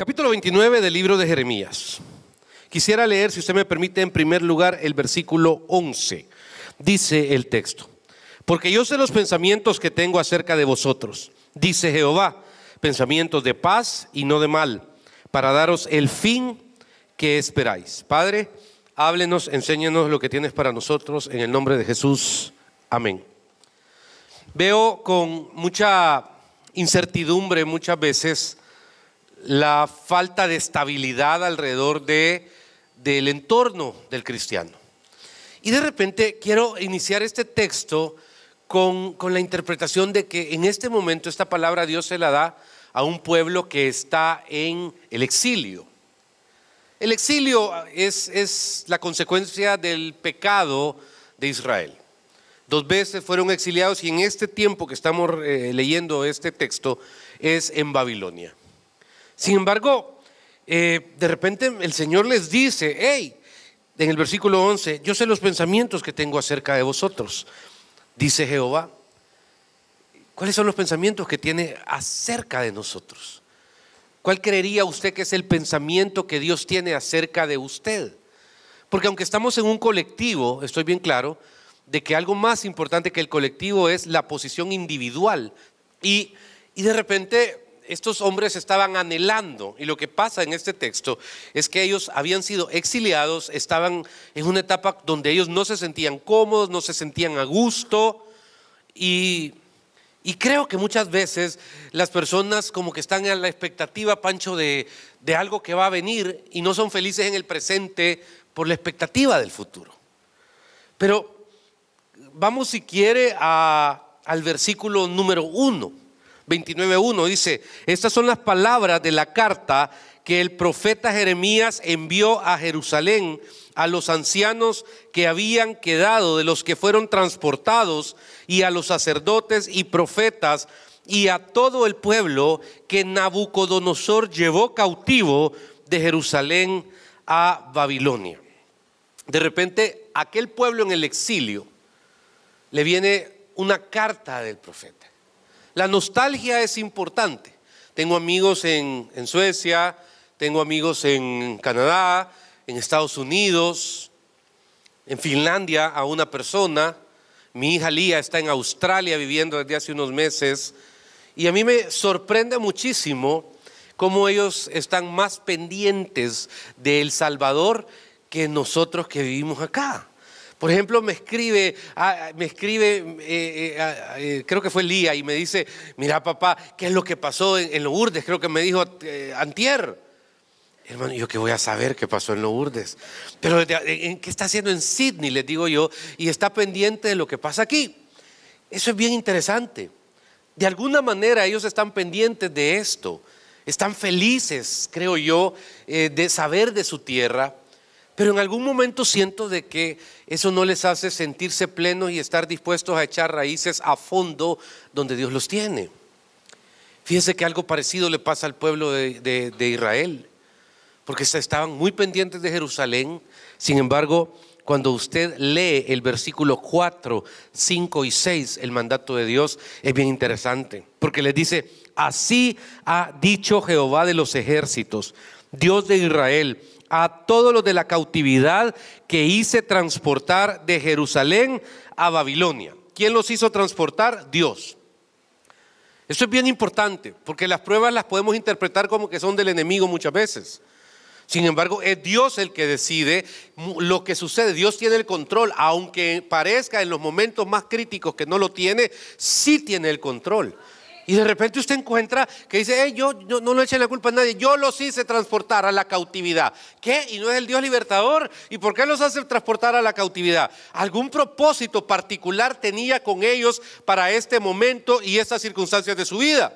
Capítulo 29 del libro de Jeremías. Quisiera leer, si usted me permite, en primer lugar el versículo 11. Dice el texto: porque yo sé los pensamientos que tengo acerca de vosotros, dice Jehová, pensamientos de paz y no de mal, para daros el fin que esperáis. Padre, háblenos, enséñanos lo que tienes para nosotros, en el nombre de Jesús. Amén. Veo con mucha incertidumbre muchas veces la falta de estabilidad alrededor del entorno del cristiano. Y de repente quiero iniciar este texto con la interpretación de que en este momento esta palabra Dios se la da a un pueblo que está en el exilio. El exilio es la consecuencia del pecado de Israel. 2 veces fueron exiliados y en este tiempo que estamos leyendo este texto es en Babilonia. Sin embargo, de repente el Señor les dice: hey, en el versículo 11, yo sé los pensamientos que tengo acerca de vosotros, dice Jehová. ¿Cuáles son los pensamientos que tiene acerca de nosotros? ¿Cuál creería usted que es el pensamiento que Dios tiene acerca de usted? Porque aunque estamos en un colectivo, estoy bien claro de que algo más importante que el colectivo es la posición individual. Y de repente estos hombres estaban anhelando, y lo que pasa en este texto es que ellos habían sido exiliados, estaban en una etapa donde ellos no se sentían cómodos, no se sentían a gusto, y creo que muchas veces las personas como que están en la expectativa, Pancho, de algo que va a venir y no son felices en el presente por la expectativa del futuro. Pero vamos, si quiere, al versículo número 1. 29:1 dice: estas son las palabras de la carta que el profeta Jeremías envió a Jerusalén a los ancianos que habían quedado de los que fueron transportados, y a los sacerdotes y profetas, y a todo el pueblo que Nabucodonosor llevó cautivo de Jerusalén a Babilonia. De repente, aquel pueblo en el exilio le viene una carta del profeta. La nostalgia es importante. Tengo amigos en Suecia, tengo amigos en Canadá, en Estados Unidos, en Finlandia a una persona. Mi hija Lía está en Australia viviendo desde hace unos meses. Y a mí me sorprende muchísimo cómo ellos están más pendientes de El Salvador que nosotros que vivimos acá. Por ejemplo, me escribe, creo que fue Lía, y me dice: mira, papá, ¿qué es lo que pasó en Lourdes? Creo que me dijo antier. Hermano, ¿yo qué voy a saber qué pasó en Lourdes? Pero ¿qué está haciendo en Sydney? Les digo yo, y está pendiente de lo que pasa aquí. Eso es bien interesante. De alguna manera ellos están pendientes de esto. Están felices, creo yo, de saber de su tierra. Pero en algún momento siento de que eso no les hace sentirse plenos y estar dispuestos a echar raíces a fondo donde Dios los tiene. Fíjense que algo parecido le pasa al pueblo de Israel, porque estaban muy pendientes de Jerusalén. Sin embargo, cuando usted lee el versículo 4, 5 y 6, el mandato de Dios es bien interesante, porque les dice: así ha dicho Jehová de los ejércitos, Dios de Israel, a todos los de la cautividad que hice transportar de Jerusalén a Babilonia. ¿Quién los hizo transportar? Dios. Esto es bien importante, porque las pruebas las podemos interpretar como que son del enemigo muchas veces. Sin embargo, es Dios el que decide lo que sucede. Dios tiene el control, aunque parezca en los momentos más críticos que no lo tiene, sí tiene el control. Y de repente usted encuentra que dice: yo no le echen la culpa a nadie, yo los hice transportar a la cautividad. ¿Qué? ¿Y no es el Dios libertador? ¿Y por qué los hace transportar a la cautividad? Algún propósito particular tenía con ellos para este momento y estas circunstancias de su vida.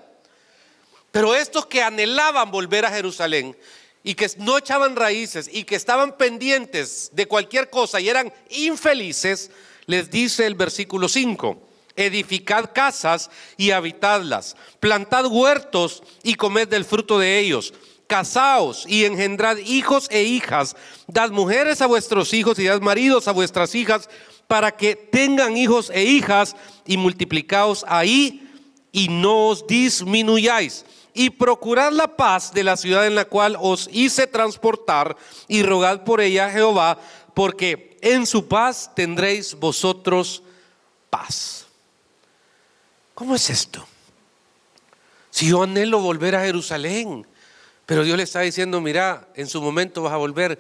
Pero estos que anhelaban volver a Jerusalén y que no echaban raíces y que estaban pendientes de cualquier cosa y eran infelices, les dice el versículo 5: edificad casas y habitadlas, plantad huertos y comed del fruto de ellos, casaos y engendrad hijos e hijas, dad mujeres a vuestros hijos y dad maridos a vuestras hijas, para que tengan hijos e hijas, y multiplicaos ahí y no os disminuyáis. y procurad la paz de la ciudad en la cual os hice transportar, y rogad por ella a Jehová, porque en su paz tendréis vosotros paz. ¿Cómo es esto? Si yo anhelo volver a Jerusalén, pero Dios le está diciendo, mira, en su momento vas a volver,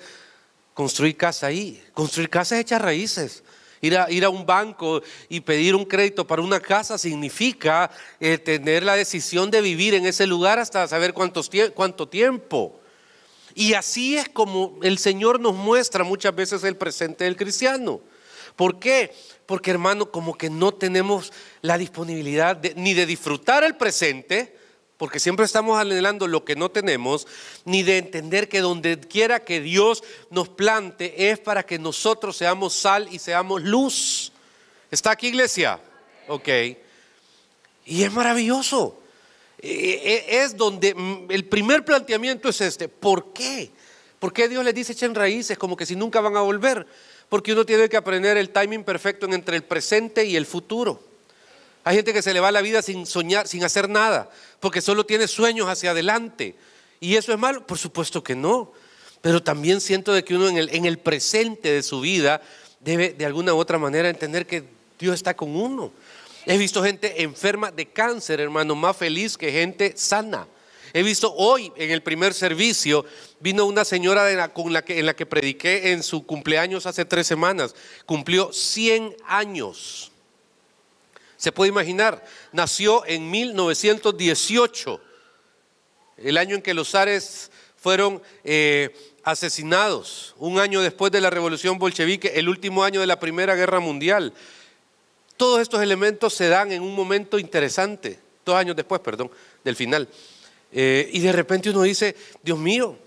construir casa ahí. Construir casa es echar raíces. Ir a un banco y pedir un crédito para una casa significa tener la decisión de vivir en ese lugar hasta saber cuánto tiempo. Y así es como el Señor nos muestra muchas veces el presente del cristiano. ¿Por qué? Porque, hermano, como que no tenemos la disponibilidad ni de disfrutar el presente, porque siempre estamos anhelando lo que no tenemos, ni de entender que donde quiera que Dios nos plante es para que nosotros seamos sal y seamos luz. ¿Está aquí, iglesia? Ok. Y es maravilloso. Es donde el primer planteamiento es este. ¿Por qué? ¿Por qué Dios les dice echen raíces como que si nunca van a volver? Porque uno tiene que aprender el timing perfecto entre el presente y el futuro. Hay gente que se le va la vida sin soñar, sin hacer nada, porque solo tiene sueños hacia adelante. ¿Y eso es malo? Por supuesto que no. Pero también siento de que uno en el presente de su vida debe de alguna u otra manera entender que Dios está con uno. He visto gente enferma de cáncer, hermano, más feliz que gente sana. He visto hoy en el primer servicio, vino una señora en la que prediqué en su cumpleaños hace 3 semanas. Cumplió 100 años. Se puede imaginar, nació en 1918, el año en que los zares fueron asesinados, un año después de la revolución bolchevique, el último año de la Primera Guerra Mundial. Todos estos elementos se dan en un momento interesante, 2 años después, perdón, del final. Y de repente uno dice, Dios mío,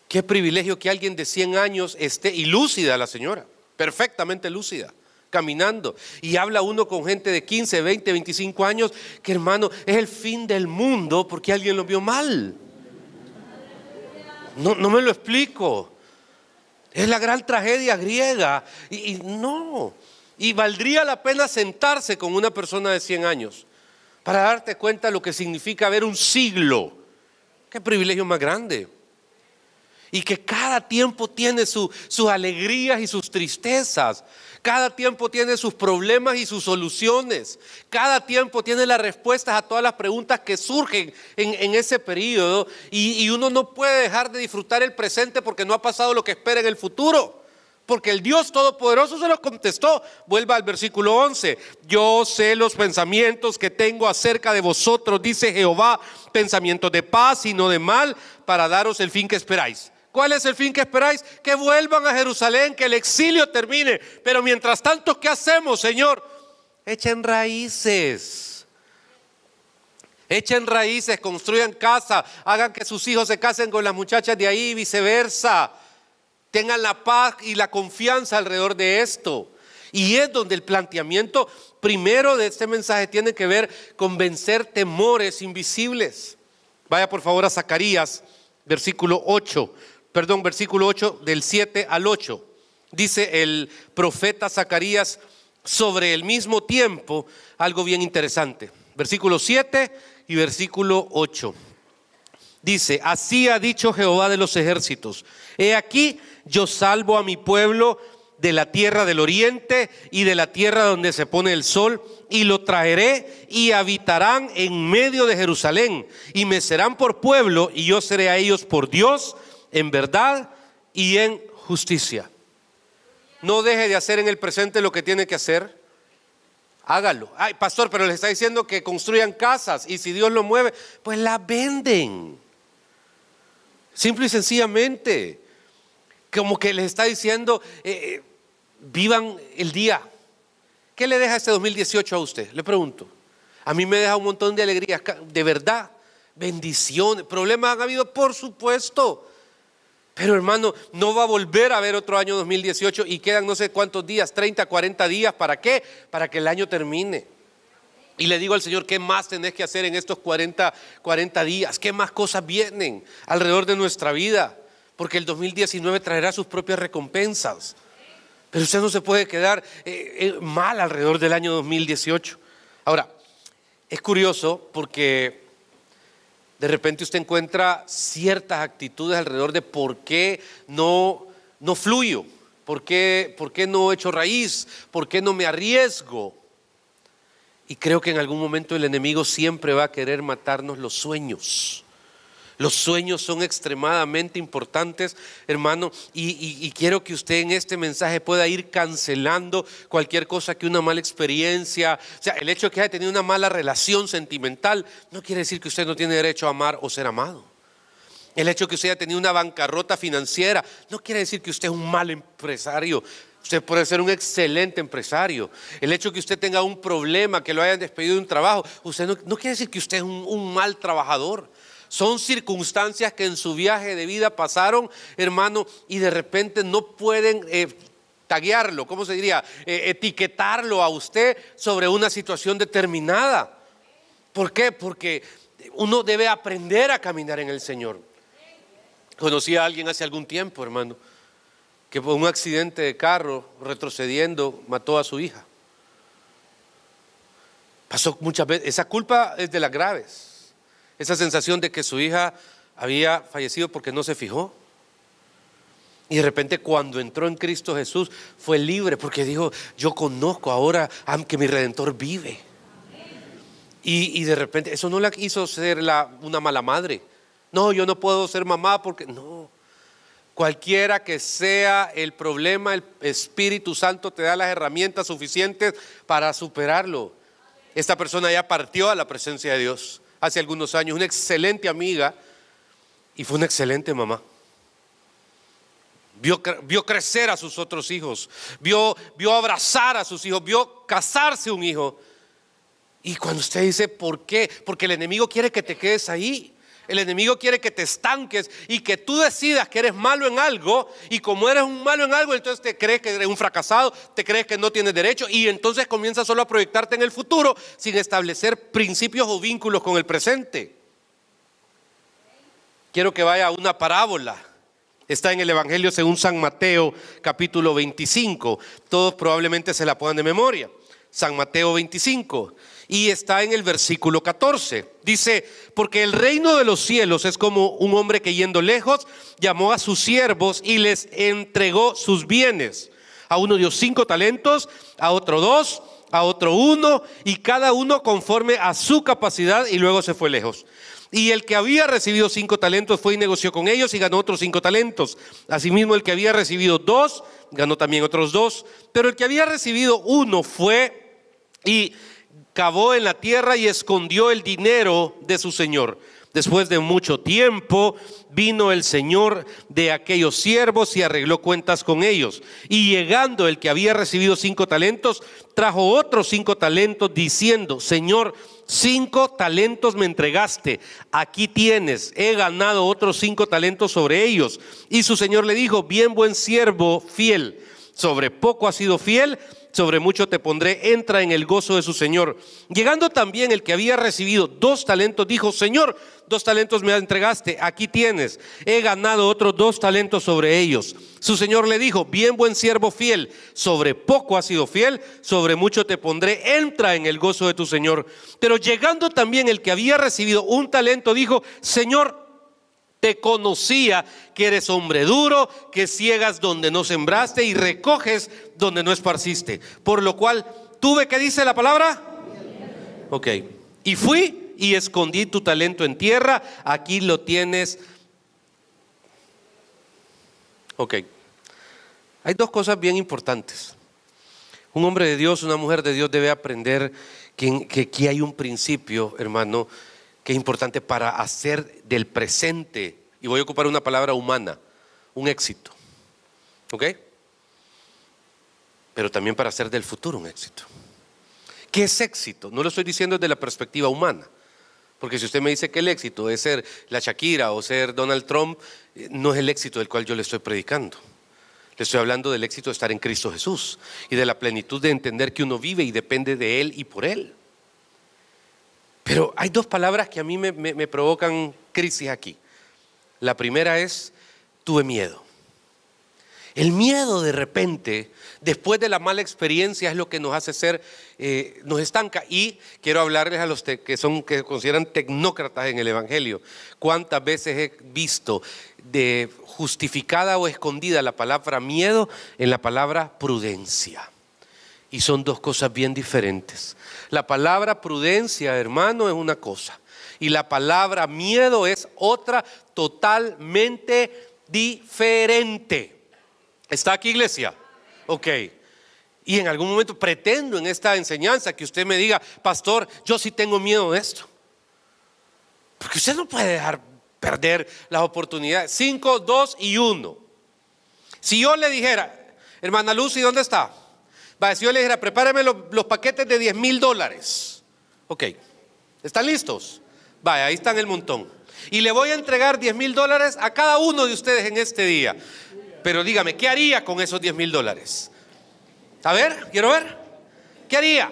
qué privilegio que alguien de 100 años esté, y lúcida la señora, perfectamente lúcida, caminando. Y habla uno con gente de 15, 20, 25 años, que, hermano, es el fin del mundo porque alguien lo vio mal. No me lo explico. Es la gran tragedia griega. Y no. Y valdría la pena sentarse con una persona de 100 años para darte cuenta de lo que significa ver un siglo. Qué privilegio más grande. Y que cada tiempo tiene sus alegrías y sus tristezas. Cada tiempo tiene sus problemas y sus soluciones. Cada tiempo tiene las respuestas a todas las preguntas que surgen en ese periodo. Y uno no puede dejar de disfrutar el presente porque no ha pasado lo que espera en el futuro. Porque el Dios Todopoderoso se lo contestó. Vuelva al versículo 11. Yo sé los pensamientos que tengo acerca de vosotros, dice Jehová, pensamientos de paz y no de mal, para daros el fin que esperáis. ¿Cuál es el fin que esperáis? Que vuelvan a Jerusalén, que el exilio termine. Pero mientras tanto, ¿qué hacemos, Señor? Echen raíces. Echen raíces, construyan casa, hagan que sus hijos se casen con las muchachas de ahí y viceversa. Tengan la paz y la confianza alrededor de esto. Y es donde el planteamiento primero de este mensaje tiene que ver con vencer temores invisibles. Vaya por favor a Zacarías, versículo 8 del 7 al 8. Dice el profeta Zacarías sobre el mismo tiempo algo bien interesante. Versículo 7 y versículo 8. Dice, así ha dicho Jehová de los ejércitos, he aquí yo salvo a mi pueblo de la tierra del oriente y de la tierra donde se pone el sol, y lo traeré y habitarán en medio de Jerusalén, y me serán por pueblo, y yo seré a ellos por Dios, en verdad y en justicia. No deje de hacer en el presente lo que tiene que hacer. Hágalo. Ay, pastor, pero les está diciendo que construyan casas, y si Dios lo mueve, pues las venden. Simple y sencillamente. Como que les está diciendo, vivan el día. ¿Qué le deja este 2018 a usted? Le pregunto. A mí me deja un montón de alegrías, de verdad, bendiciones. ¿Problemas han habido? Por supuesto. Pero, hermano, no va a volver a haber otro año 2018 y quedan no sé cuántos días, 30, 40 días. ¿Para qué? Para que el año termine. Y le digo al Señor, ¿qué más tenés que hacer en estos 40 días? ¿Qué más cosas vienen alrededor de nuestra vida? Porque el 2019 traerá sus propias recompensas. Pero usted no se puede quedar mal alrededor del año 2018. Ahora, es curioso porque De repente usted encuentra ciertas actitudes alrededor de por qué no fluyo, por qué no echo raíz, por qué no me arriesgo. Y creo que en algún momento el enemigo siempre va a querer matarnos los sueños. Los sueños son extremadamente importantes, hermano, y quiero que usted en este mensaje pueda ir cancelando cualquier cosa que una mala experiencia, o sea, el hecho de que haya tenido una mala relación sentimental no quiere decir que usted no tiene derecho a amar o ser amado. El hecho de que usted haya tenido una bancarrota financiera no quiere decir que usted es un mal empresario. Usted puede ser un excelente empresario. El hecho de que usted tenga un problema, que lo hayan despedido de un trabajo, usted no quiere decir que usted es un mal trabajador. Son circunstancias que en su viaje de vida pasaron, hermano, y de repente no pueden taguearlo, ¿cómo se diría? Etiquetarlo a usted sobre una situación determinada. ¿Por qué? Porque uno debe aprender a caminar en el Señor. Conocí a alguien hace algún tiempo, hermano, que por un accidente de carro, retrocediendo, mató a su hija. Pasó muchas veces, esa culpa es de las graves. Esa sensación de que su hija había fallecido porque no se fijó. Y de repente cuando entró en Cristo Jesús fue libre porque dijo, yo conozco ahora que mi Redentor vive. Y de repente eso no la hizo ser una mala madre. No, yo no puedo ser mamá porque no. Cualquiera que sea el problema, el Espíritu Santo te da las herramientas suficientes para superarlo. Esta persona ya partió a la presencia de Dios hace algunos años, una excelente amiga y fue una excelente mamá. Vio crecer a sus otros hijos, vio abrazar a sus hijos, vio casarse un hijo. Y cuando usted dice, ¿por qué? Porque el enemigo quiere que te quedes ahí. El enemigo quiere que te estanques y que tú decidas que eres malo en algo, y como eres un malo en algo, entonces te crees que eres un fracasado, te crees que no tienes derecho, y entonces comienzas solo a proyectarte en el futuro sin establecer principios o vínculos con el presente. Quiero que vaya a una parábola. Está en el Evangelio según San Mateo, capítulo 25. Todos probablemente se la pongan de memoria. San Mateo 25. Y está en el versículo 14. Dice, porque el reino de los cielos es como un hombre que yendo lejos llamó a sus siervos y les entregó sus bienes. A uno dio 5 talentos, a otro 2, a otro 1, y cada uno conforme a su capacidad, y luego se fue lejos. Y el que había recibido 5 talentos fue y negoció con ellos y ganó otros 5 talentos. Asimismo el que había recibido 2 ganó también otros 2. Pero el que había recibido 1 fue y cavó en la tierra y escondió el dinero de su señor. Después de mucho tiempo vino el señor de aquellos siervos y arregló cuentas con ellos. Y llegando el que había recibido 5 talentos, trajo otros 5 talentos diciendo, Señor, 5 talentos me entregaste, aquí tienes, he ganado otros 5 talentos sobre ellos. Y su señor le dijo, bien buen siervo fiel, sobre poco has sido fiel, sobre mucho te pondré, entra en el gozo de su señor. Llegando también el que había recibido 2 talentos, dijo, Señor, 2 talentos me entregaste, aquí tienes, he ganado otros 2 talentos sobre ellos. Su señor le dijo, bien buen siervo fiel, sobre poco has sido fiel, sobre mucho te pondré, entra en el gozo de tu señor. Pero llegando también el que había recibido 1 talento, dijo, Señor, te conocía que eres hombre duro, que ciegas donde no sembraste y recoges donde no esparciste. Por lo cual tuve, ¿qué dice la palabra? Ok. Y fui y escondí tu talento en tierra, aquí lo tienes. Ok. Hay 2 cosas bien importantes. Un hombre de Dios, una mujer de Dios debe aprender que aquí hay un principio, hermano, que es importante para hacer del presente, y voy a ocupar una palabra humana, un éxito. ¿Ok? Pero también para hacer del futuro un éxito. ¿Qué es éxito? No lo estoy diciendo desde la perspectiva humana, porque si usted me dice que el éxito es ser la Shakira o ser Donald Trump, no es el éxito del cual yo le estoy predicando. Le estoy hablando del éxito de estar en Cristo Jesús y de la plenitud de entender que uno vive y depende de Él y por Él. Pero hay 2 palabras que a mí me provocan crisis aquí. La primera es, tuve miedo. El miedo de repente, después de la mala experiencia, es lo que nos hace ser, nos estanca. Y quiero hablarles a los que consideran tecnócratas en el Evangelio. ¿Cuántas veces he visto de justificada o escondida la palabra miedo en la palabra prudencia? Y son dos cosas bien diferentes. La palabra prudencia, hermano, es una cosa. Y la palabra miedo es otra totalmente diferente. ¿Está aquí, iglesia? Ok. Y en algún momento pretendo en esta enseñanza que usted me diga: pastor, yo sí tengo miedo de esto. Porque usted no puede dejar perder las oportunidades. 5, 2 y 1. Si yo le dijera: hermana Lucy, ¿dónde está? Si yo le dijera: prepáreme los paquetes de $10,000. Ok. ¿Están listos? Vaya, ahí están el montón. Y le voy a entregar $10,000 a cada uno de ustedes en este día. Pero dígame, ¿qué haría con esos $10,000? A ver, quiero ver. ¿Qué haría?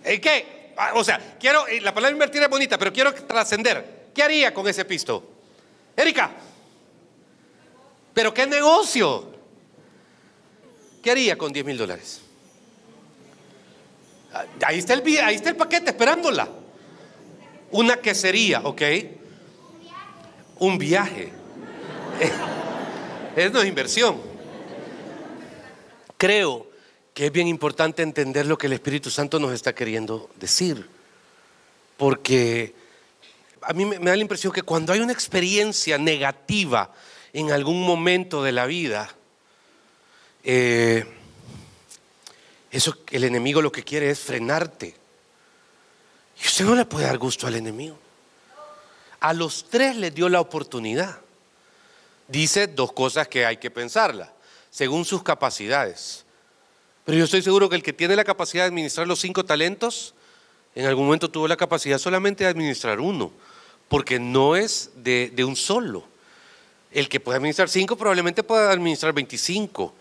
¿Qué? O sea, la palabra invertir es bonita, pero quiero trascender. ¿Qué haría con ese pisto? Erika. ¿Pero qué negocio? ¿Qué haría con $10,000? Ahí está el paquete esperándola. Una quesería, ¿ok? Un viaje. Es no es inversión. Creo que es bien importante entender lo que el Espíritu Santo nos está queriendo decir. Porque a mí me da la impresión que cuando hay una experiencia negativa en algún momento de la vida, eso, el enemigo lo que quiere es frenarte. Y usted no le puede dar gusto al enemigo. A los 3 les dio la oportunidad. Dice 2 cosas que hay que pensarlas, según sus capacidades. Pero yo estoy seguro que el que tiene la capacidad de administrar los 5 talentos, en algún momento tuvo la capacidad solamente de administrar 1, porque no es de un solo. El que puede administrar 5 probablemente pueda administrar 25.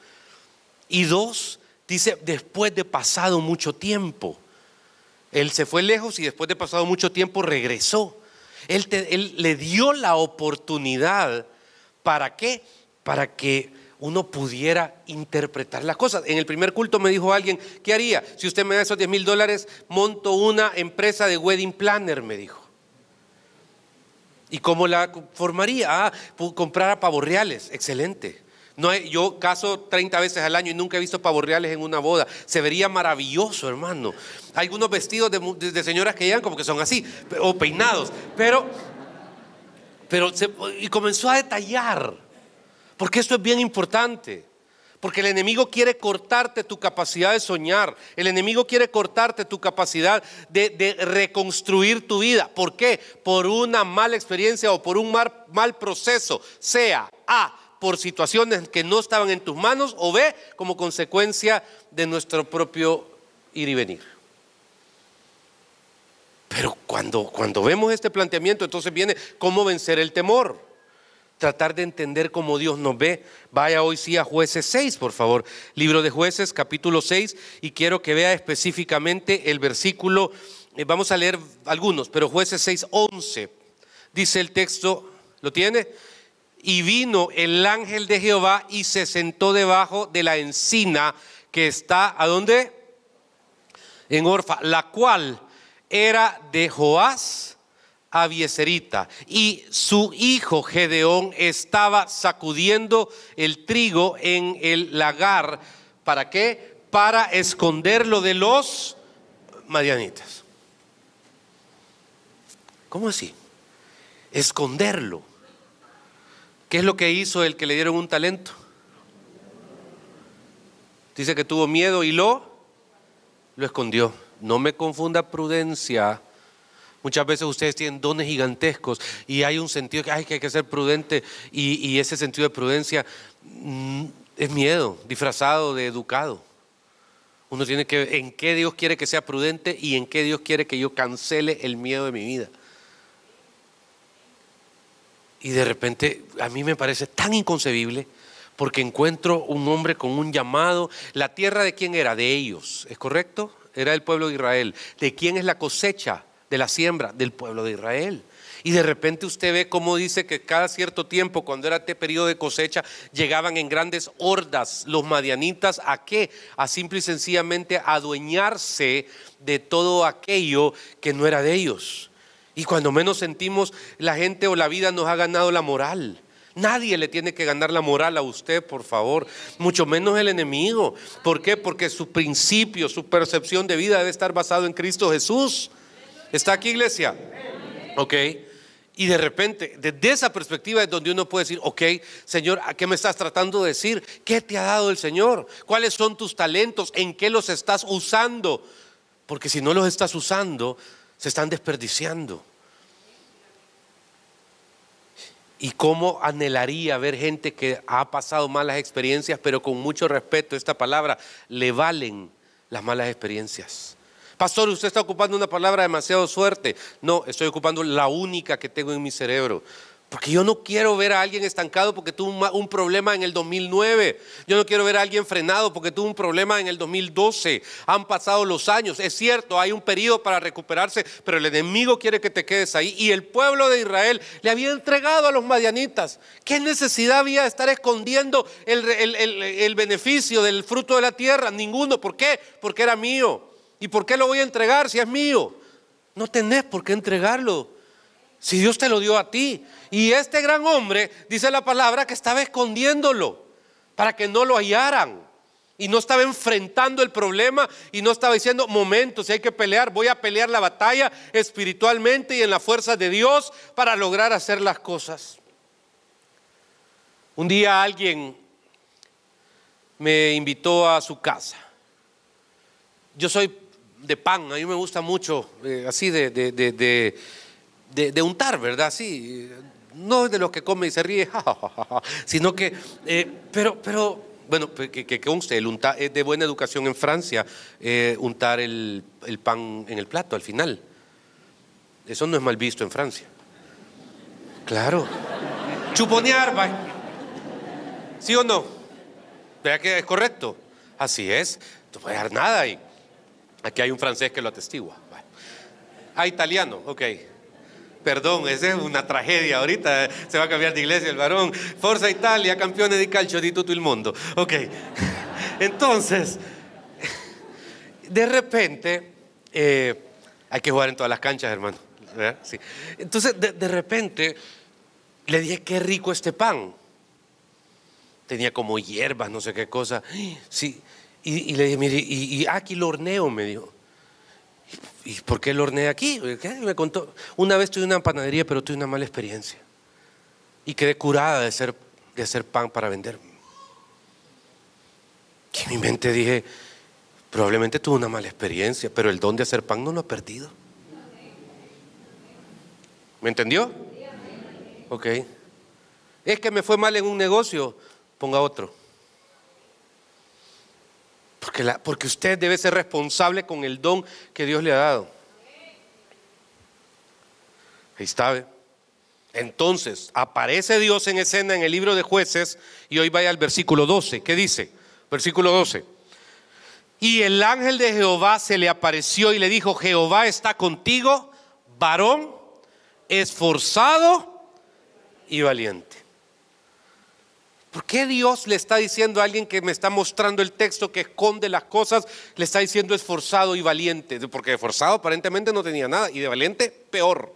Y 2, dice, después de pasado mucho tiempo. Él se fue lejos y después de pasado mucho tiempo regresó. Él le dio la oportunidad. ¿Para qué? Para que uno pudiera interpretar las cosas. En el primer culto me dijo alguien: ¿qué haría? Si usted me da esos $10,000, monto una empresa de wedding planner, me dijo. ¿Y cómo la formaría? Comprar pavos reales. Excelente. Yo caso 30 veces al año y nunca he visto pavos reales en una boda. Se vería maravilloso, hermano. Hay algunos vestidos de señoras que llegan como que son así, o peinados. Y comenzó a detallar. Porque esto es bien importante. Porque el enemigo quiere cortarte tu capacidad de soñar. El enemigo quiere cortarte tu capacidad de reconstruir tu vida. ¿Por qué? Por una mala experiencia o por un mal proceso. Sea A, por situaciones que no estaban en tus manos, o B, como consecuencia de nuestro propio ir y venir. Pero cuando vemos este planteamiento, entonces viene cómo vencer el temor. Tratar de entender cómo Dios nos ve. Vaya hoy sí a Jueces 6, por favor. Libro de Jueces, capítulo 6, y quiero que vea específicamente el versículo. Vamos a leer algunos, pero Jueces 6:11. Dice el texto, ¿lo tiene? Y vino el ángel de Jehová y se sentó debajo de la encina que está, ¿a dónde? En Orfa, la cual era de Joás Abieserita, y su hijo Gedeón estaba sacudiendo el trigo en el lagar. ¿Para qué? Para esconderlo de los madianitas. ¿Cómo así? Esconderlo. ¿Qué es lo que hizo el que le dieron un talento? Dice que tuvo miedo y lo escondió. No me confunda prudencia. Muchas veces ustedes tienen dones gigantescos y hay un sentido que hay que ser prudente, y ese sentido de prudencia es miedo disfrazado de educado. Uno tiene que ver en qué Dios quiere que sea prudente y en qué Dios quiere que yo cancele el miedo de mi vida. Y de repente a mí me parece tan inconcebible, porque encuentro un hombre con un llamado. ¿La tierra de quién era? De ellos, ¿es correcto? Era del pueblo de Israel. ¿De quién es la cosecha de la siembra? Del pueblo de Israel. Y de repente usted ve cómo dice que cada cierto tiempo, cuando era este periodo de cosecha, llegaban en grandes hordas los madianitas. ¿A qué? A simple y sencillamente adueñarse de todo aquello que no era de ellos. Y cuando menos sentimos, la gente o la vida nos ha ganado la moral. Nadie le tiene que ganar la moral a usted, por favor, mucho menos el enemigo. ¿Por qué? Porque su principio, su percepción de vida debe estar basado en Cristo Jesús. ¿Está aquí, iglesia? Ok. Y de repente, desde esa perspectiva es donde uno puede decir, ok, Señor, ¿a qué me estás tratando de decir? ¿Qué te ha dado el Señor? ¿Cuáles son tus talentos? ¿En qué los estás usando? Porque si no los estás usando, se están desperdiciando. Y cómo anhelaría ver gente que ha pasado malas experiencias, pero con mucho respeto, esta palabra, le valen las malas experiencias. Pastor, usted está ocupando una palabra demasiado fuerte. No, estoy ocupando la única que tengo en mi cerebro. Porque yo no quiero ver a alguien estancado porque tuvo un problema en el 2009. Yo no quiero ver a alguien frenado porque tuvo un problema en el 2012. Han pasado los años. Es cierto, hay un periodo para recuperarse, pero el enemigo quiere que te quedes ahí. Y el pueblo de Israel le había entregado a los madianitas. ¿Qué necesidad había de estar escondiendo el beneficio del fruto de la tierra? Ninguno. ¿Por qué? Porque era mío. ¿Y por qué lo voy a entregar si es mío? No tenés por qué entregarlo si Dios te lo dio a ti. Y este gran hombre, dice la palabra, que estaba escondiéndolo para que no lo hallaran. Y no estaba enfrentando el problema y no estaba diciendo, momento, si hay que pelear, voy a pelear la batalla espiritualmente y en la fuerza de Dios para lograr hacer las cosas. Un día alguien me invitó a su casa. Yo soy de pan, a mí me gusta mucho, así de untar, ¿verdad? Sí, no es de los que come y se ríe, sino que, pero bueno, que conste, el untar es de buena educación en Francia, untar el pan en el plato al final. Eso no es mal visto en Francia. Claro. Chuponear, ¿va? ¿Sí o no? ¿Vea que es correcto? Así es, no puede dar nada ahí. Aquí hay un francés que lo atestigua. Italiano, ok. Perdón, esa es una tragedia. Ahorita se va a cambiar de iglesia el varón. Forza Italia, campeones de calcio di tutto il mondo. Ok. Entonces, de repente, hay que jugar en todas las canchas, hermano. Sí. Entonces, de repente, le dije, qué rico este pan. Tenía como hierbas, no sé qué cosa. Sí. Y le dije, mire, y aquí lo horneo, me dijo. ¿Y por qué lo horneé aquí? Me contó, una vez tuve una panadería, pero tuve una mala experiencia. Y quedé curada de hacer pan para vender. Y en mi mente dije, probablemente tuve una mala experiencia, pero el don de hacer pan no lo ha perdido. ¿Me entendió? Ok. Es que me fue mal en un negocio, ponga otro. Porque usted debe ser responsable con el don que Dios le ha dado. Ahí está, ¿ve? Entonces aparece Dios en escena en el libro de Jueces. Y hoy vaya al versículo 12. ¿Qué dice? Versículo 12. Y el ángel de Jehová se le apareció y le dijo, Jehová está contigo, varón esforzado y valiente. ¿Por qué Dios le está diciendo a alguien que me está mostrando el texto que esconde las cosas, le está diciendo esforzado y valiente? Porque de esforzado aparentemente no tenía nada y de valiente peor.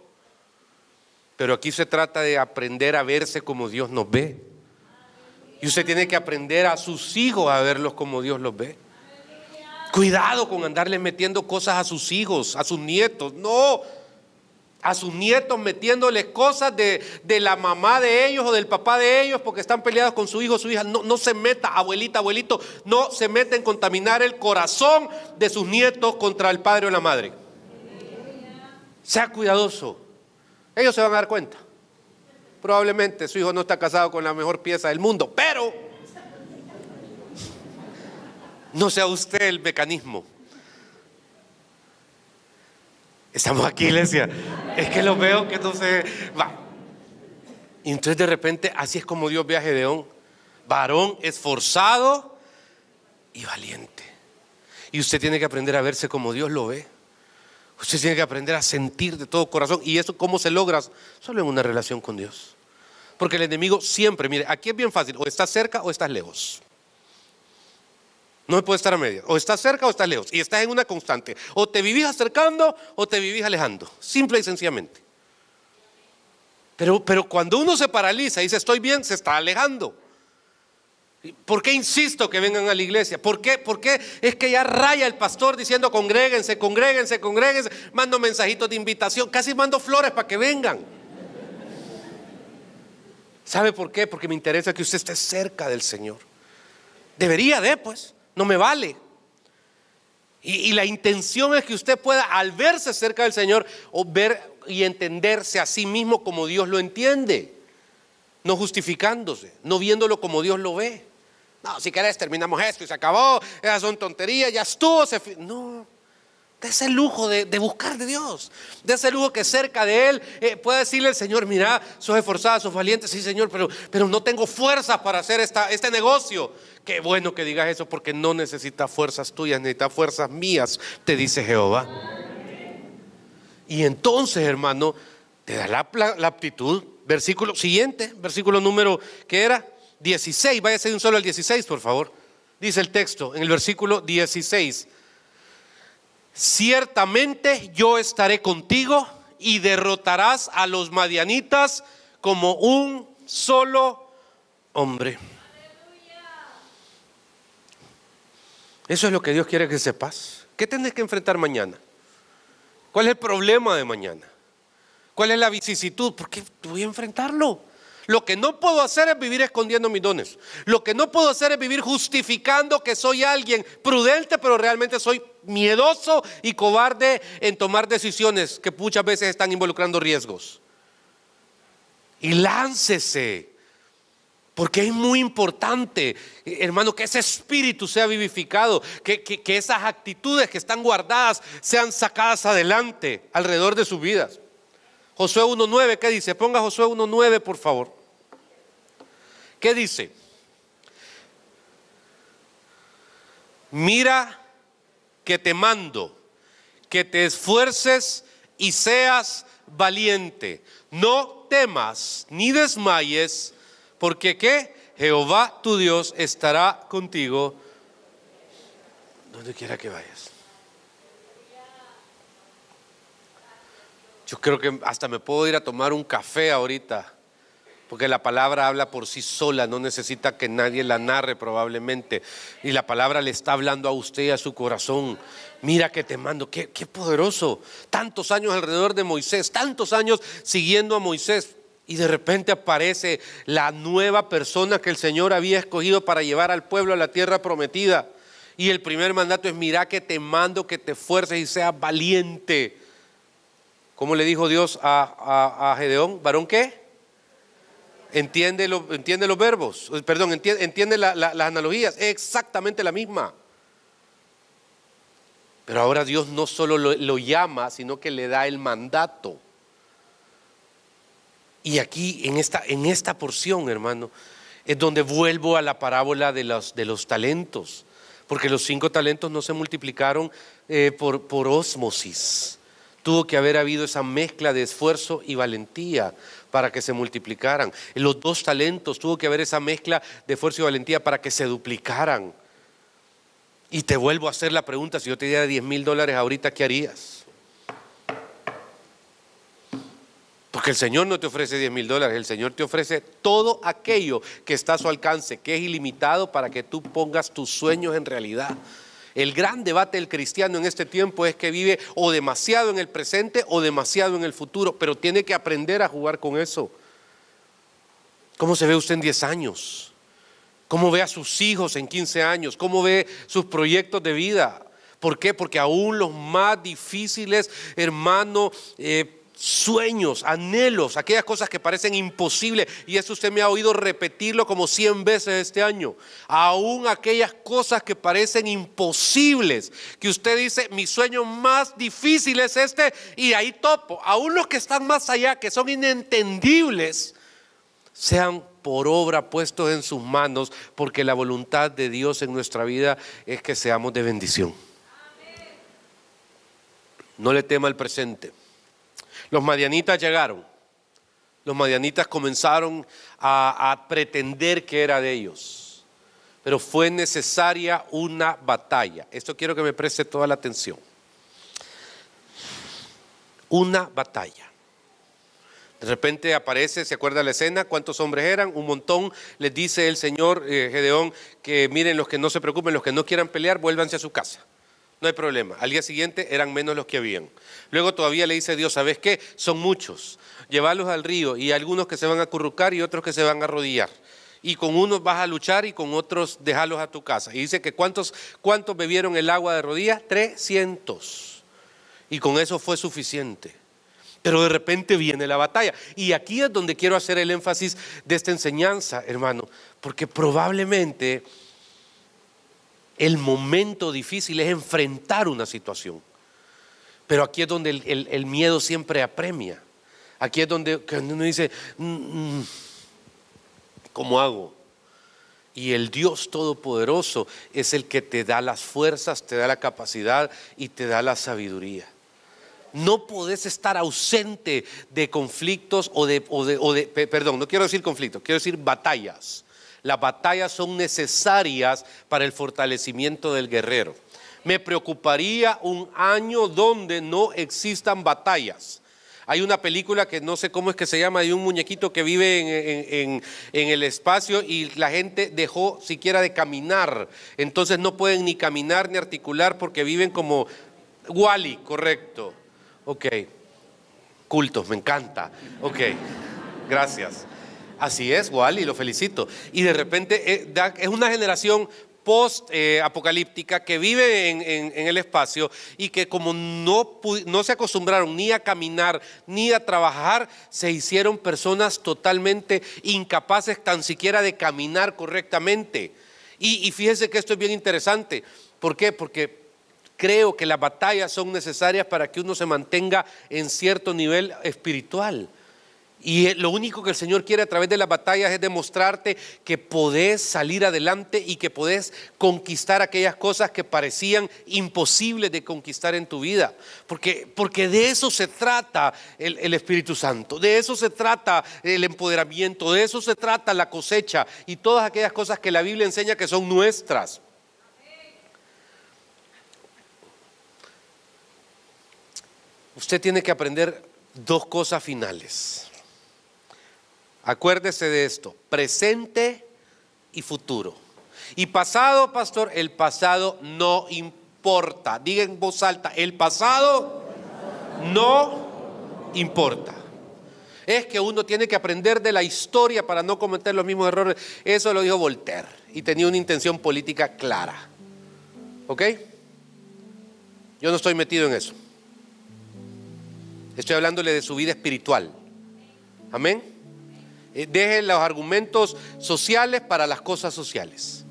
Pero aquí se trata de aprender a verse como Dios nos ve. Y usted tiene que aprender a sus hijos a verlos como Dios los ve. Cuidado con andarle metiendo cosas a sus hijos, a sus nietos. No, a sus nietos metiéndoles cosas de la mamá de ellos o del papá de ellos porque están peleados con su hijo o su hija. No se meta, abuelita, abuelito, no se meta en contaminar el corazón de sus nietos contra el padre o la madre. Sea cuidadoso. Ellos se van a dar cuenta. Probablemente su hijo no está casado con la mejor pieza del mundo, pero no sea usted el mecanismo. Estamos aquí, iglesia. Es que lo veo que no se va. Y entonces de repente así es como Dios ve a Gedeón. Varón esforzado y valiente. Y usted tiene que aprender a verse como Dios lo ve. Usted tiene que aprender a sentir de todo corazón. ¿Y eso cómo se logra? Solo en una relación con Dios. Porque el enemigo siempre, mire, aquí es bien fácil, o estás cerca o estás lejos. No se puede estar a medias, o estás cerca o estás lejos, y estás en una constante. O te vivís acercando o te vivís alejando, simple y sencillamente. Pero cuando uno se paraliza y dice estoy bien, se está alejando. ¿Por qué insisto que vengan a la iglesia? ¿Por qué es que ya raya el pastor diciendo congréguense, congréguense, congréguense? Mando mensajitos de invitación, casi mando flores para que vengan. ¿Sabe por qué? Porque me interesa que usted esté cerca del Señor. Debería de, pues, no me vale. Y la intención es que usted pueda, al verse cerca del Señor, o ver y entenderse a sí mismo como Dios lo entiende, no justificándose, no viéndolo como Dios lo ve. No, si querés terminamos esto y se acabó, esas son tonterías, ya estuvo. No, de ese lujo de buscar de Dios, de ese lujo que cerca de Él puede decirle al Señor, mira, sos esforzada, sos valiente, sí Señor, pero no tengo fuerzas para hacer este negocio. Qué bueno que digas eso, porque no necesitas fuerzas tuyas, necesitas fuerzas mías, te dice Jehová. Y entonces, hermano, te da la aptitud. Versículo siguiente, versículo número, ¿qué era? 16, váyase de un solo al 16, por favor. Dice el texto en el versículo 16: ciertamente yo estaré contigo y derrotarás a los madianitas como un solo hombre. Eso es lo que Dios quiere que sepas. ¿Qué tenés que enfrentar mañana? ¿Cuál es el problema de mañana? ¿Cuál es la vicisitud? Porque voy a enfrentarlo. Lo que no puedo hacer es vivir escondiendo mis dones. Lo que no puedo hacer es vivir justificando que soy alguien prudente, pero realmente soy miedoso y cobarde en tomar decisiones que muchas veces están involucrando riesgos. Y láncese, porque es muy importante, hermano, que ese espíritu sea vivificado, que esas actitudes que están guardadas sean sacadas adelante alrededor de sus vidas. Josué 1:9, ¿qué dice? Ponga Josué 1:9, por favor. ¿Qué dice? Mira que te mando, que te esfuerces y seas valiente. No temas ni desmayes, porque ¿qué? Jehová tu Dios estará contigo donde quiera que vayas. Yo creo que hasta me puedo ir a tomar un café ahorita, porque la palabra habla por sí sola, no necesita que nadie la narre probablemente. Y la palabra le está hablando a usted y a su corazón. Mira que te mando, qué poderoso. Tantos años alrededor de Moisés, tantos años siguiendo a Moisés, y de repente aparece la nueva persona que el Señor había escogido para llevar al pueblo a la tierra prometida. Y el primer mandato es: mira que te mando, que te esfuerces y seas valiente. ¿Cómo le dijo Dios a Gedeón? ¿Varón qué? Entiende los verbos, perdón, entiende las analogías, es exactamente la misma. Pero ahora Dios no solo lo llama, sino que le da el mandato. Y aquí en esta porción, hermano, es donde vuelvo a la parábola de los talentos, porque los 5 talentos no se multiplicaron por ósmosis. Tuvo que haber habido esa mezcla de esfuerzo y valentía para que se multiplicaran. En los 2 talentos tuvo que haber esa mezcla de esfuerzo y valentía para que se duplicaran. Y te vuelvo a hacer la pregunta: si yo te diera $10,000 ahorita, ¿qué harías? Porque el Señor no te ofrece $10,000, el Señor te ofrece todo aquello que está a su alcance, que es ilimitado, para que tú pongas tus sueños en realidad. El gran debate del cristiano en este tiempo es que vive o demasiado en el presente o demasiado en el futuro, pero tiene que aprender a jugar con eso. ¿Cómo se ve usted en 10 años? ¿Cómo ve a sus hijos en 15 años? ¿Cómo ve sus proyectos de vida? ¿Por qué? Porque aún los más difíciles, hermano, sueños, anhelos, aquellas cosas que parecen imposibles, y eso usted me ha oído repetirlo como 100 veces este año, aún aquellas cosas que parecen imposibles, que usted dice: mi sueño más difícil es este, y ahí topo, aún los que están más allá, que son inentendibles, sean por obra puestos en sus manos, porque la voluntad de Dios en nuestra vida es que seamos de bendición. No le tema al presente. Los madianitas llegaron. Los madianitas comenzaron a pretender que era de ellos. Pero fue necesaria una batalla. Esto quiero que me preste toda la atención. Una batalla. De repente aparece, ¿se acuerda la escena? ¿Cuántos hombres eran? Un montón. Les dice el Señor Gedeón que miren, los que no se preocupen, los que no quieran pelear, vuélvanse a su casa. No hay problema. Al día siguiente eran menos los que habían. Luego todavía le dice Dios, ¿sabes qué? Son muchos. Llévalos al río y hay algunos que se van a acurrucar y otros que se van a arrodillar. Y con unos vas a luchar y con otros déjalos a tu casa. Y dice que ¿cuántos bebieron el agua de rodillas? 300. Y con eso fue suficiente. Pero de repente viene la batalla. Y aquí es donde quiero hacer el énfasis de esta enseñanza, hermano. Porque probablemente el momento difícil es enfrentar una situación. Pero aquí es donde el miedo siempre apremia. Aquí es donde uno dice, ¿cómo hago? Y el Dios Todopoderoso es el que te da las fuerzas, te da la capacidad y te da la sabiduría. No podés estar ausente de conflictos perdón, no quiero decir conflictos, quiero decir batallas. Las batallas son necesarias para el fortalecimiento del guerrero. Me preocuparía un año donde no existan batallas. Hay una película que no sé cómo es que se llama, de un muñequito que vive en el espacio y la gente dejó siquiera de caminar. Entonces no pueden ni caminar ni articular porque viven como Wall-E, correcto. Ok, cultos, me encanta. Ok, gracias. Así es, Wall-E, lo felicito. Y de repente es una generación post-apocalíptica que vive en el espacio y que como no se acostumbraron ni a caminar ni a trabajar, se hicieron personas totalmente incapaces tan siquiera de caminar correctamente. Y fíjense que esto es bien interesante. ¿Por qué? Porque creo que las batallas son necesarias para que uno se mantenga en cierto nivel espiritual. Y lo único que el Señor quiere a través de las batallas es demostrarte que podés salir adelante y que podés conquistar aquellas cosas que parecían imposibles de conquistar en tu vida. Porque de eso se trata el Espíritu Santo, de eso se trata el empoderamiento, de eso se trata la cosecha y todas aquellas cosas que la Biblia enseña que son nuestras. Usted tiene que aprender dos cosas finales. Acuérdese de esto, presente y futuro. Y pasado, pastor, el pasado no importa. Diga en voz alta, el pasado no importa. Es que uno tiene que aprender de la historia para no cometer los mismos errores. Eso lo dijo Voltaire y tenía una intención política clara. ¿Ok? Yo no estoy metido en eso. Estoy hablándole de su vida espiritual. Amén. Dejen los argumentos sociales para las cosas sociales.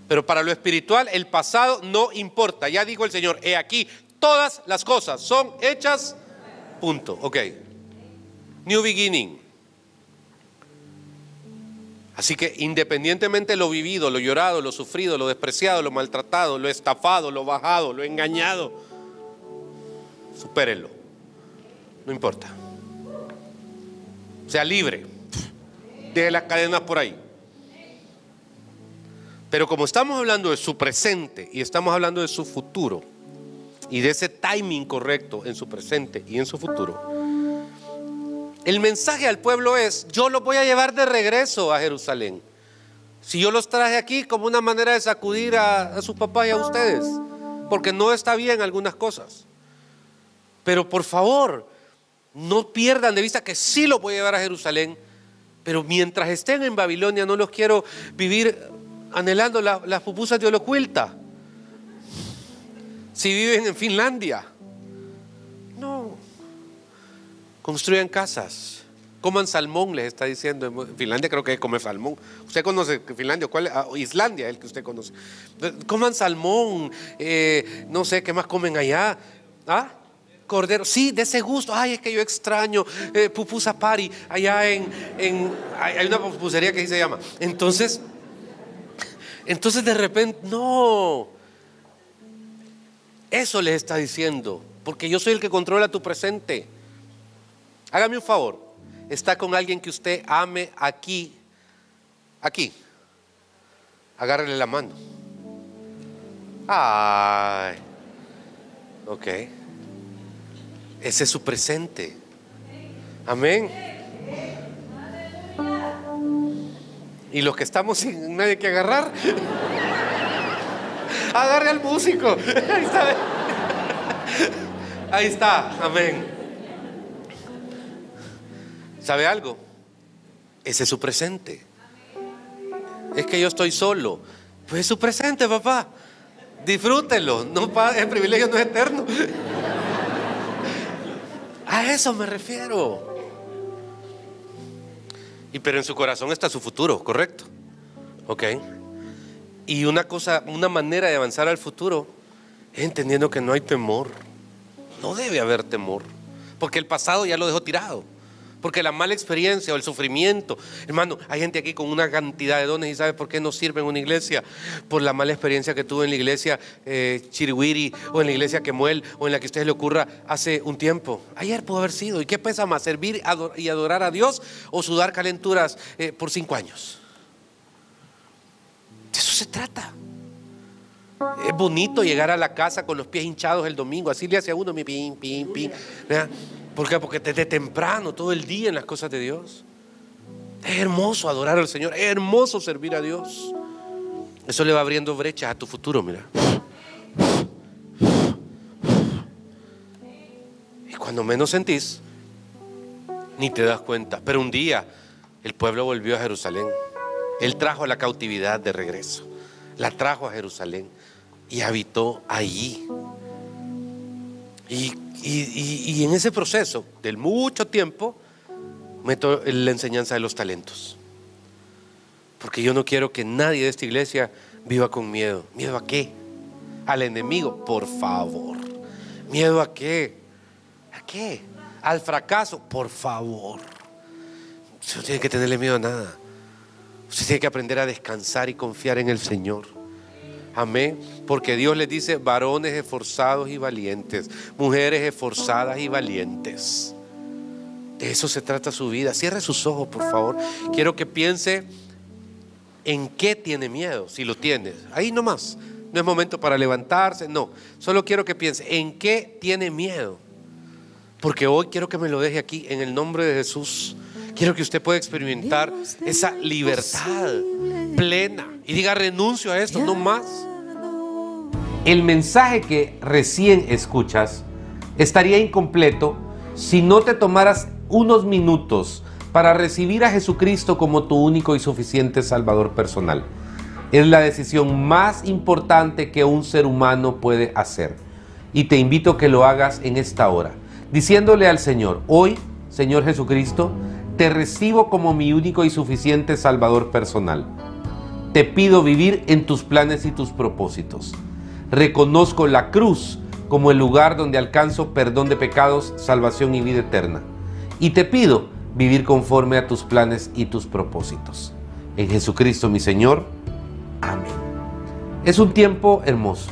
Pero para lo espiritual, el pasado no importa. Ya dijo el Señor, he aquí, todas las cosas son hechas. Punto. Ok. New beginning. Así que independientemente de lo vivido, lo llorado, lo sufrido, lo despreciado, lo maltratado, lo estafado, lo bajado, lo engañado, supérelo. No importa. Sea libre. Deje las cadenas por ahí. Pero como estamos hablando de su presente y estamos hablando de su futuro y de ese timing correcto en su presente y en su futuro, el mensaje al pueblo es: yo los voy a llevar de regreso a Jerusalén. Si yo los traje aquí como una manera de sacudir a sus papás y a ustedes, porque no está bien algunas cosas. Pero por favor, no pierdan de vista que sí los voy a llevar a Jerusalén. Pero mientras estén en Babilonia no los quiero vivir anhelando las pupusas de Olocuilta. Si viven en Finlandia, no. Construyan casas, coman salmón, les está diciendo. En Finlandia creo que come salmón. Usted conoce Finlandia, ¿cuál es? Islandia, el que usted conoce. Coman salmón, no sé qué más comen allá. ¿Ah? Cordero, sí, de ese gusto. Ay, es que yo extraño pupusa pari. Allá hay una pupusería que así se llama. Entonces de repente, no. Eso les está diciendo porque yo soy el que controla tu presente. Hágame un favor, está con alguien que usted ame aquí, agárrele la mano. Ay, ok, ese es su presente. Amén. Y los que estamos sin nadie que agarrar, agarre al músico. Ahí está. Ahí está, amén. ¿Sabe algo? Ese es su presente. Es que yo estoy solo. Pues es su presente, papá. Disfrútelo. No, el privilegio no es eterno. A eso me refiero. Pero en su corazón está su futuro, ¿correcto? Ok. Y una manera de avanzar al futuro es entendiendo que no hay temor. No debe haber temor, porque el pasado ya lo dejó tirado. Porque la mala experiencia o el sufrimiento, hermano, hay gente aquí con una cantidad de dones y ¿sabe por qué no sirve en una iglesia? Por la mala experiencia que tuvo en la iglesia Chiriwiri, o en la iglesia Kemuel, o en la que a usted le ocurra hace un tiempo. Ayer pudo haber sido. ¿Y qué pesa más? ¿Servir y adorar a Dios o sudar calenturas por 5 años? De eso se trata. Es bonito llegar a la casa con los pies hinchados el domingo. Así le hace a uno mi pin. ¿Verdad? ¿Por qué? Porque desde temprano, todo el día en las cosas de Dios. Es hermoso adorar al Señor, es hermoso servir a Dios. Eso le va abriendo brechas a tu futuro, mira. Y cuando menos sentís, ni te das cuenta. Pero un día el pueblo volvió a Jerusalén. Él trajo la cautividad de regreso. La trajo a Jerusalén y habitó allí. Y en ese proceso del mucho tiempo meto la enseñanza de los talentos, porque yo no quiero que nadie de esta iglesia viva con miedo. ¿Miedo a qué? Al enemigo, por favor. ¿Miedo a qué? ¿A qué? Al fracaso, por favor. Usted no tiene que tenerle miedo a nada. Usted tiene que aprender a descansar y confiar en el Señor. Amén. Porque Dios les dice: varones esforzados y valientes, mujeres esforzadas y valientes. De eso se trata su vida. Cierre sus ojos, por favor. Quiero que piense en qué tiene miedo, si lo tienes. Ahí nomás. No es momento para levantarse, no. Solo quiero que piense en qué tiene miedo. Porque hoy quiero que me lo deje aquí en el nombre de Jesús. Quiero que usted pueda experimentar esa libertad plena y diga: renuncio a esto, no más. El mensaje que recién escuchas estaría incompleto si no te tomaras unos minutos para recibir a Jesucristo como tu único y suficiente Salvador personal. Es la decisión más importante que un ser humano puede hacer. Y te invito a que lo hagas en esta hora, diciéndole al Señor: hoy, Señor Jesucristo, te recibo como mi único y suficiente Salvador personal. Te pido vivir en tus planes y tus propósitos. Reconozco la cruz como el lugar donde alcanzo perdón de pecados, salvación y vida eterna. Y te pido vivir conforme a tus planes y tus propósitos. En Jesucristo mi Señor. Amén. Es un tiempo hermoso.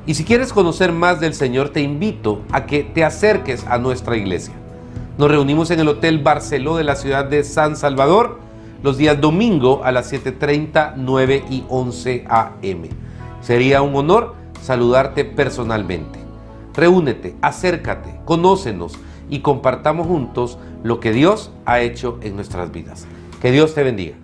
Y si quieres conocer más del Señor, te invito a que te acerques a nuestra iglesia. Nos reunimos en el Hotel Barceló de la ciudad de San Salvador los días domingo a las 7:30, 9 y 11 a.m. Sería un honor saludarte personalmente. Reúnete, acércate, conócenos y compartamos juntos lo que Dios ha hecho en nuestras vidas. Que Dios te bendiga.